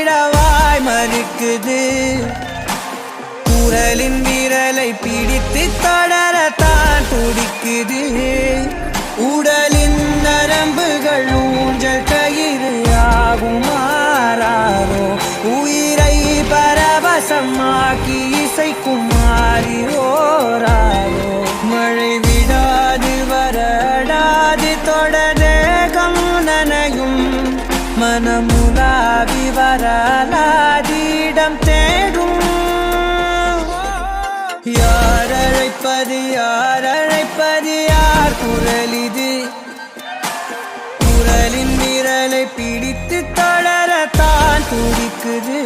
விடவாய் மறுக்குது. குரலின் விரலை பிடித்து தொடரத்தான் துடிக்குது. உடலின் நரம்புகள் ஊஞ்சல் கயிறு ஆகும் மாறாரோ. உயிரை பரவசமாக்கி இசைக்கும் மாறி ஓராரோ. மழை விடாது வரடாது தொடரேகம் நனையும். மனமுலாவி வரலாதிடம் தேடும். யார் அழைப்பது யார் அழைப்பது யார் குரல் இது. குரலின் விரலை பிடித்து தொடரத்தான் துடிக்குது.